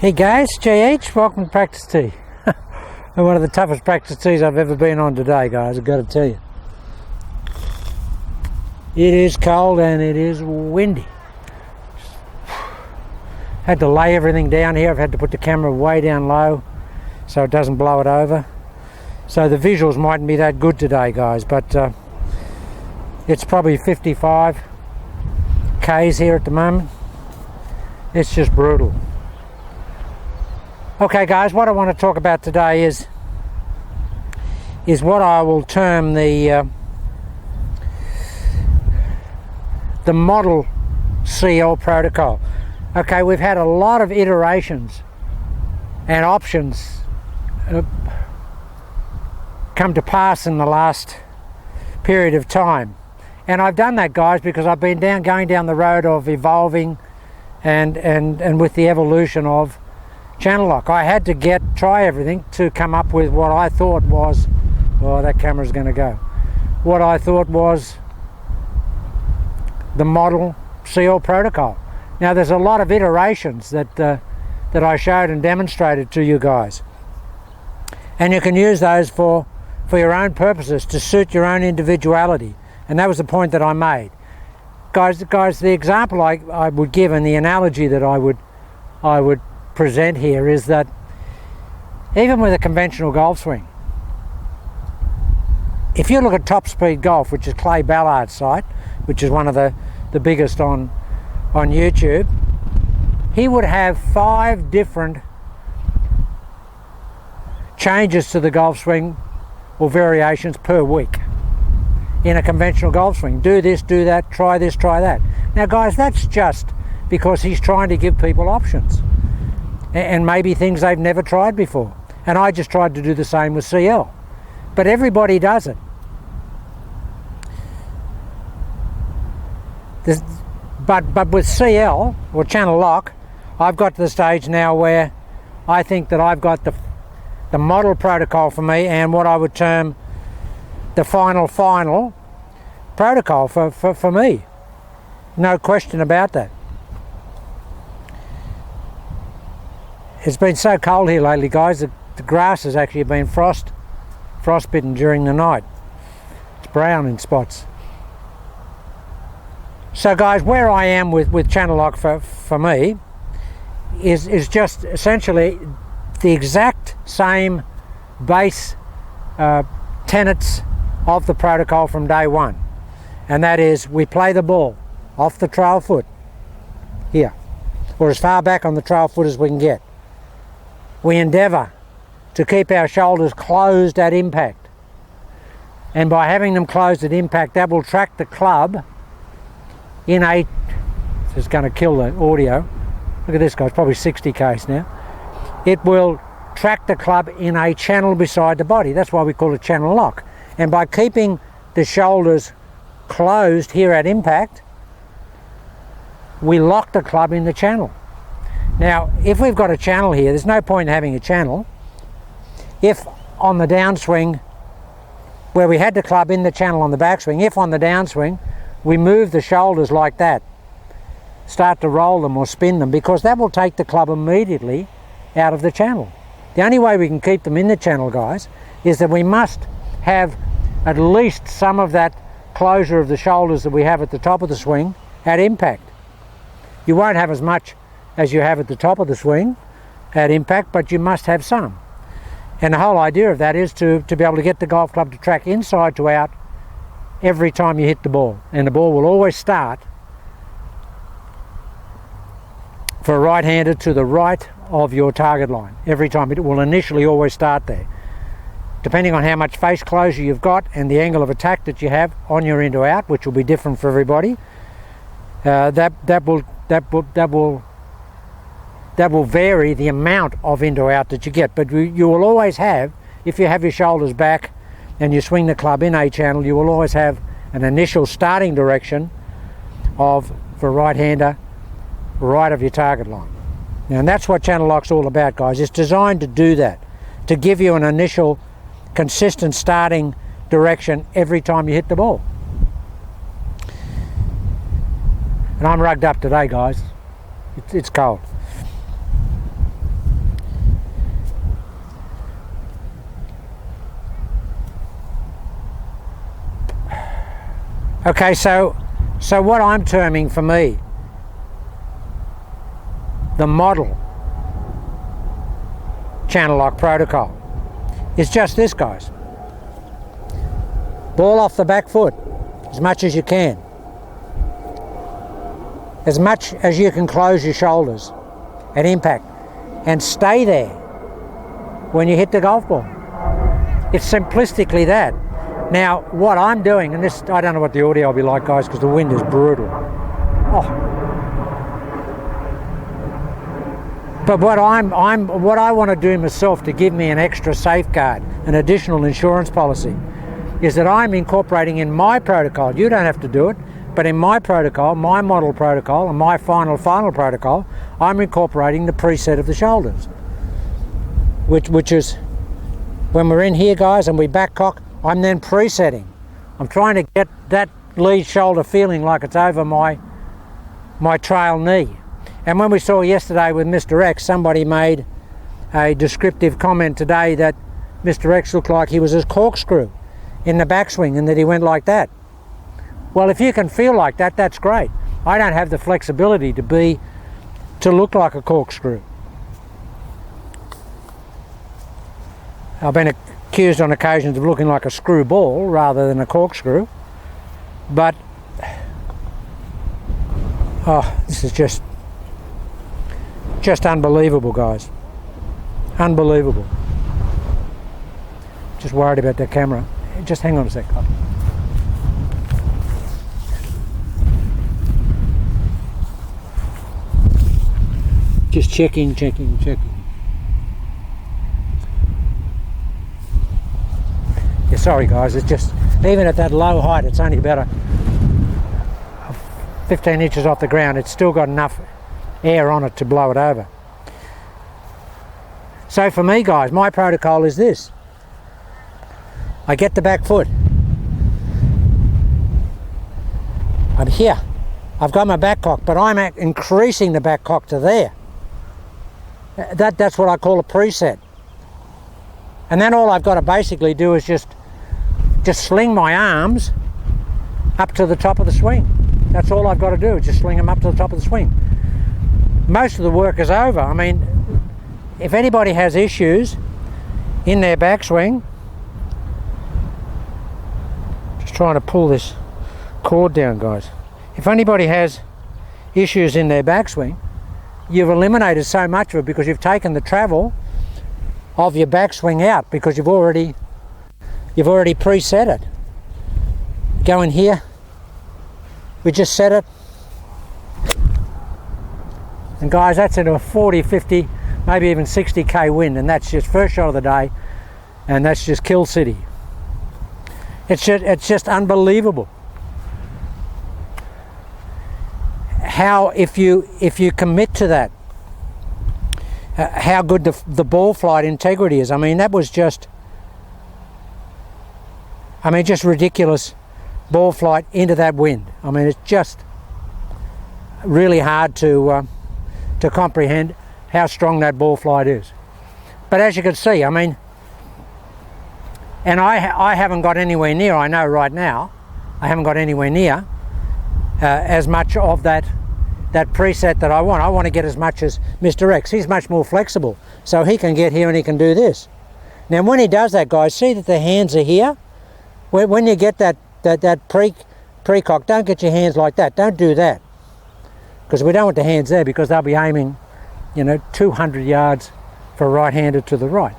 Hey guys, JH, welcome to Practice Tee. One of the toughest practice tees I've ever been on today, guys, I've got to tell you. It is cold and it is windy. Had to lay everything down here. I've had to put the camera way down low so it doesn't blow it over. So the visuals mightn't be that good today, guys, but it's probably 55 Ks here at the moment. It's just brutal. Okay guys, what I want to talk about today is what I will term the model CL protocol. Okay, we've had a lot of iterations and options come to pass in the last period of time, and I've done that, guys, because I've been going down the road of evolving and with the evolution of channel lock. I had to try everything to come up with what I thought was, oh, that camera's going to go, what I thought was the model CL protocol. Now there's a lot of iterations that I showed and demonstrated to you guys, and you can use those for your own purposes to suit your own individuality, and that was the point that I made. Guys, the example I would give and the analogy that I would present here is that even with a conventional golf swing, if you look at Top Speed Golf, which is Clay Ballard's site, which is one of the biggest on YouTube, he would have 5 different changes to the golf swing or variations per week in a conventional golf swing. Do this, do that, try this, try that. Now guys, that's just because he's trying to give people options and maybe things they've never tried before. And I just tried to do the same with CL. But everybody does it. But with CL, or channel lock, I've got to the stage now where I think that I've got the model protocol for me, and what I would term the final protocol for me. No question about that. It's been so cold here lately, guys, that the grass has actually been frostbitten during the night. It's brown in spots. So guys, where I am with channel lock for me is just essentially the exact same base tenets of the protocol from day one. And that is, we play the ball off the trail foot here, or as far back on the trail foot as we can get. We endeavour to keep our shoulders closed at impact, and by having them closed at impact, that will track the club in a, this is going to kill the audio, look at this guys, probably 60 Ks now. It will track the club in a channel beside the body. That's why we call it channel lock. And by keeping the shoulders closed here at impact, we lock the club in the channel. Now, if we've got a channel here, there's no point in having a channel if on the downswing, where we had the club in the channel on the backswing, if on the downswing we move the shoulders like that, start to roll them or spin them, because that will take the club immediately out of the channel. The only way we can keep them in the channel, guys, is that we must have at least some of that closure of the shoulders that we have at the top of the swing at impact. You won't have as much as you have at the top of the swing at impact, but you must have some. And the whole idea of that is to be able to get the golf club to track inside to out every time you hit the ball. And the ball will always start, for a right-hander, to the right of your target line. Every time it will initially always start there. Depending on how much face closure you've got and the angle of attack that you have on your in to out, which will be different for everybody, that will vary the amount of in to out that you get. But you will always have, if you have your shoulders back and you swing the club in a channel, you will always have an initial starting direction of, for a right-hander, right of your target line. And that's what channel lock's all about, guys. It's designed to do that, to give you an initial consistent starting direction every time you hit the ball. And I'm rugged up today, guys. It's cold. Okay, so what I'm terming for me, the model channel lock protocol, is just this, guys. Ball off the back foot as much as you can. As much as you can close your shoulders at impact, and stay there when you hit the golf ball. It's simplistically that. Now, what I'm doing, and this, I don't know what the audio will be like, guys, because the wind is brutal. Oh. But what I want to do myself to give me an extra safeguard, an additional insurance policy, is that I'm incorporating in my protocol. You don't have to do it, but in my protocol, my model protocol, and my final protocol, I'm incorporating the preset of the shoulders, which is when we're in here, guys, and we back cock, I'm then presetting. I'm trying to get that lead shoulder feeling like it's over my trail knee. And when we saw yesterday with Mr. X, somebody made a descriptive comment today that Mr. X looked like he was a corkscrew in the backswing and that he went like that. Well, if you can feel like that, that's great. I don't have the flexibility to look like a corkscrew. I've been accused on occasions of looking like a screwball rather than a corkscrew, but this is just unbelievable, guys. Unbelievable. Just worried about that camera. Just hang on a sec. Just checking. Yeah, sorry guys, it's just, even at that low height, it's only about 15 inches off the ground, it's still got enough air on it to blow it over. So for me, guys, my protocol is this. I get the back foot. I'm here. I've got my back cock, but I'm increasing the back cock to there. That's what I call a preset. And then all I've got to basically do is just sling my arms up to the top of the swing. That's all I've got to do, is just sling them up to the top of the swing. Most of the work is over. I mean, if anybody has issues in their backswing, just trying to pull this cord down, guys. If anybody has issues in their backswing, you've eliminated so much of it because you've taken the travel of your backswing out, because you've already preset it. Go in here, we just set it, and guys, that's into a 40, 50, maybe even 60k wind, and that's just first shot of the day, and that's just kill city. It's just unbelievable how, if you commit to that, how good the ball flight integrity is. I mean, that was just ridiculous ball flight into that wind. I mean, it's just really hard to comprehend how strong that ball flight is. But as you can see, I mean, and I haven't got anywhere near, I know right now, I haven't got anywhere near as much of that preset that I want. I want to get as much as Mr. X. He's much more flexible, so he can get here and he can do this. Now when he does that, guys, see that the hands are here? When you get that pre-cock, don't get your hands like that. Don't do that, because we don't want the hands there, because they'll be aiming, 200 yards for a right-hander to the right.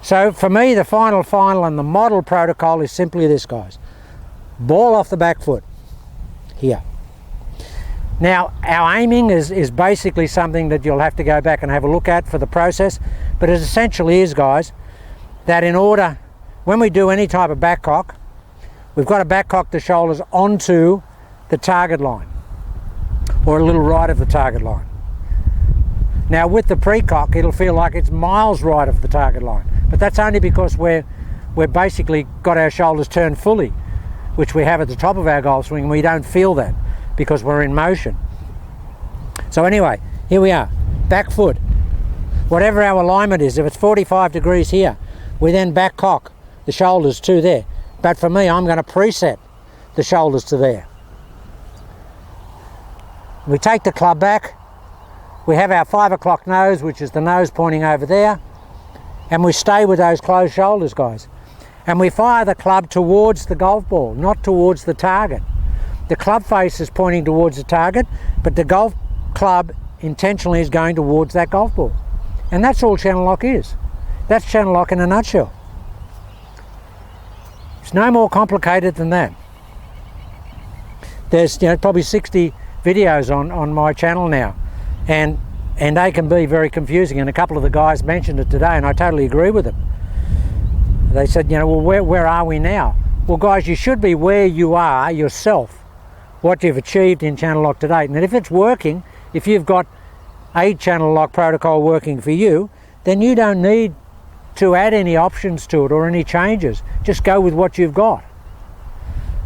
So for me, the final and the model protocol is simply this, guys. Ball off the back foot, here. Now, our aiming is basically something that you'll have to go back and have a look at for the process, but it essentially is, guys, that in order, when we do any type of back cock, we've got to back cock the shoulders onto the target line, or a little right of the target line. Now with the pre-cock, it'll feel like it's miles right of the target line, but that's only because we're basically got our shoulders turned fully, which we have at the top of our golf swing, and we don't feel that because we're in motion. So anyway, here we are, back foot. Whatever our alignment is, if it's 45 degrees here, we then back cock the shoulders to there. but for me, I'm going to preset the shoulders to there. We take the club back, we have our 5 o'clock nose, which is the nose pointing over there, and we stay with those closed shoulders, guys. And we fire the club towards the golf ball, not towards the target. The club face is pointing towards the target, but the golf club intentionally is going towards that golf ball. And that's all channel lock is. That's channel lock in a nutshell. It's no more complicated than that. There's probably 60 videos on my channel now, and they can be very confusing, and a couple of the guys mentioned it today and I totally agree with them. They said, well, where are we now? Well, guys, you should be where you are yourself, what you've achieved in channel lock to date. And if it's working, if you've got a channel lock protocol working for you, then you don't need to add any options to it or any changes. Just go with what you've got.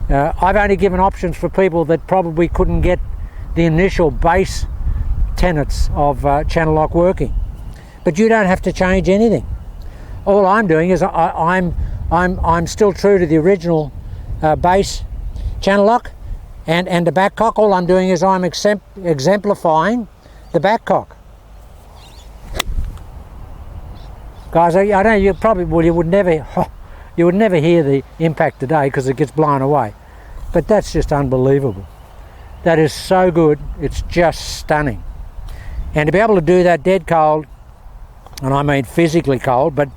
I've only given options for people that probably couldn't get the initial base tenets of channel lock working, but you don't have to change anything. All I'm doing is I'm still true to the original base channel lock and the back cock. All I'm doing is I'm exemplifying the back cock. Guys, I know you probably you would never hear the impact today because it gets blown away, but that's just unbelievable. That is so good, it's just stunning. And to be able to do that dead cold, and I mean physically cold, but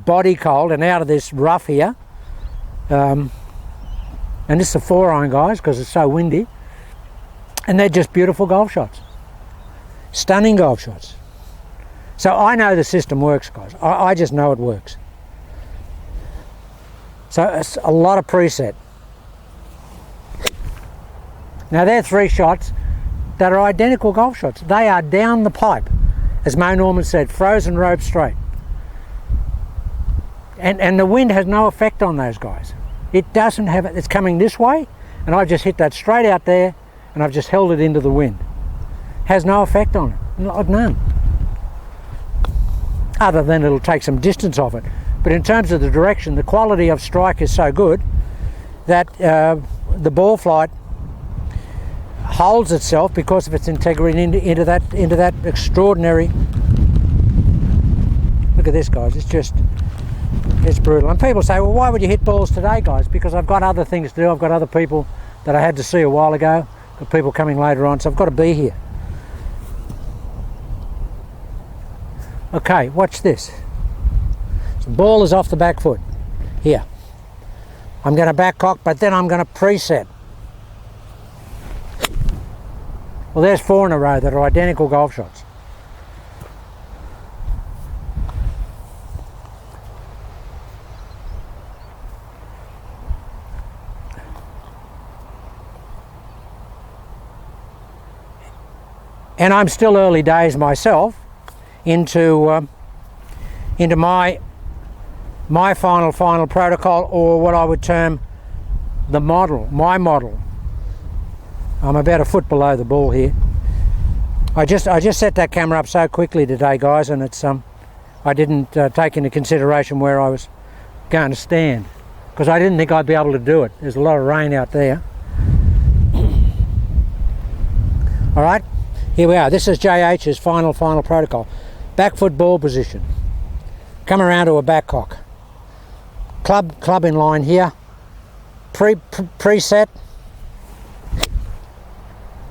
body cold and out of this rough here, and this is a 4-iron, guys, because it's so windy, and they're just beautiful golf shots. Stunning golf shots. So I know the system works, guys. I just know it works. So it's a lot of preset. Now they're 3 shots that are identical golf shots. They are down the pipe, as Mo Norman said, frozen rope straight. And the wind has no effect on those guys. It doesn't have it. It's coming this way, and I've just hit that straight out there, and I've just held it into the wind. Has no effect on it, none. Other than it'll take some distance off it. But in terms of the direction, the quality of strike is so good that the ball flight holds itself because of its integrity into that extraordinary. Look at this, guys. It's brutal. And people say, well, why would you hit balls today, guys? Because I've got other things to do. I've got other people that I had to see a while ago. Got people coming later on, so I've got to be here. Okay, watch this. So the ball is off the back foot. Here. I'm going to back cock, but then I'm going to preset. Well, there's 4 in a row that are identical golf shots. And I'm still early days myself into my final protocol, or what I would term the model, my model. I'm about a foot below the ball here. I just set that camera up so quickly today, guys, and it's I didn't take into consideration where I was going to stand because I didn't think I'd be able to do it. There's a lot of rain out there. All right, here we are. This is JH's final protocol. Back foot ball position. Come around to a back cock. Club in line here. Preset.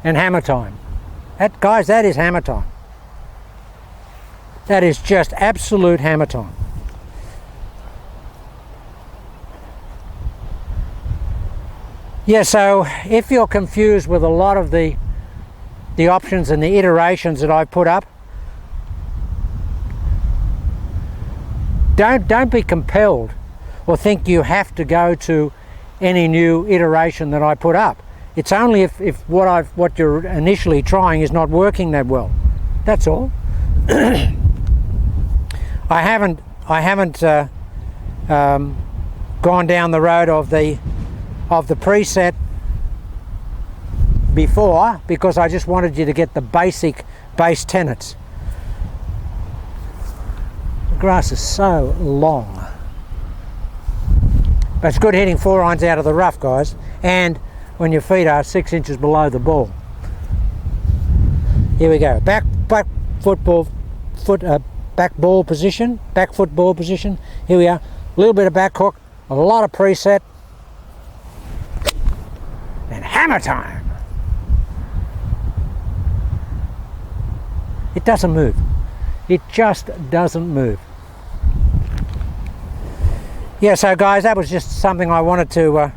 And hammer time. Guys, that is hammer time. That is just absolute hammer time. Yeah, so if you're confused with a lot of the options and the iterations that I put up, don't be compelled or think you have to go to any new iteration that I put up. It's only if what you're initially trying is not working that well. That's all. I haven't gone down the road of the preset before because I just wanted you to get the basic base tenets. The grass is so long. It's good hitting 4 irons out of the rough, guys, and when your feet are 6 inches below the ball. Here we go. Back foot ball position. Back foot ball position. Here we are. A little bit of back hook. A lot of preset. And hammer time. It doesn't move. It just doesn't move. Yeah, so guys, that was just something I wanted to,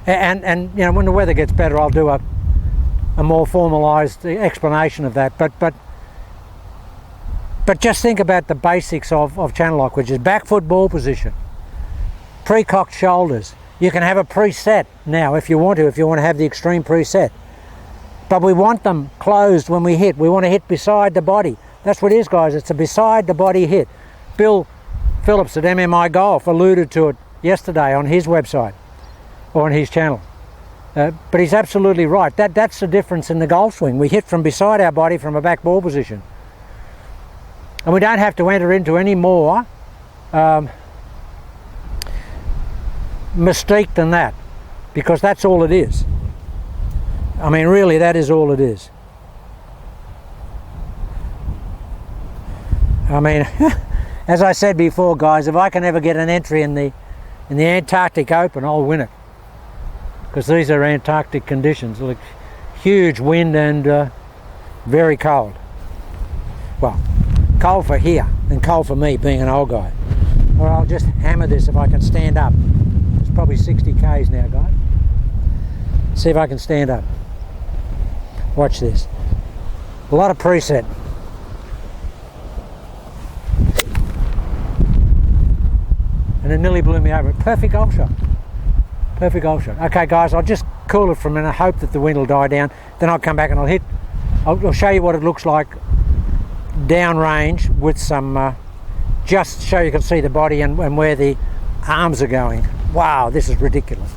and you know, when the weather gets better, I'll do a more formalised explanation of that. But just think about the basics of channel lock, which is back foot ball position, pre-cocked shoulders. You can have a preset now if you want to have the extreme preset. But we want them closed when we hit. We want to hit beside the body. That's what it is, guys. It's a beside the body hit. Bill Phillips at MMI Golf alluded to it yesterday on his website or on his channel. But he's absolutely right. That's the difference in the golf swing. We hit from beside our body from a back ball position. And we don't have to enter into any more mystique than that, because that's all it is. I mean, really, that is all it is. I mean, as I said before, guys, if I can ever get an entry in the Antarctic Open, I'll win it, because these are Antarctic conditions. Look, huge wind and very cold. Well, cold for here and cold for me, being an old guy. Or I'll just hammer this if I can stand up. It's probably 60 k's now, guys. See if I can stand up. Watch this. A lot of preset. And it nearly blew me over. Perfect golf shot. Perfect golf shot. Okay, guys, I'll just cool it for a minute. I hope that the wind will die down. Then I'll come back and I'll show you what it looks like downrange with some, just so you can see the body and where the arms are going. Wow, this is ridiculous.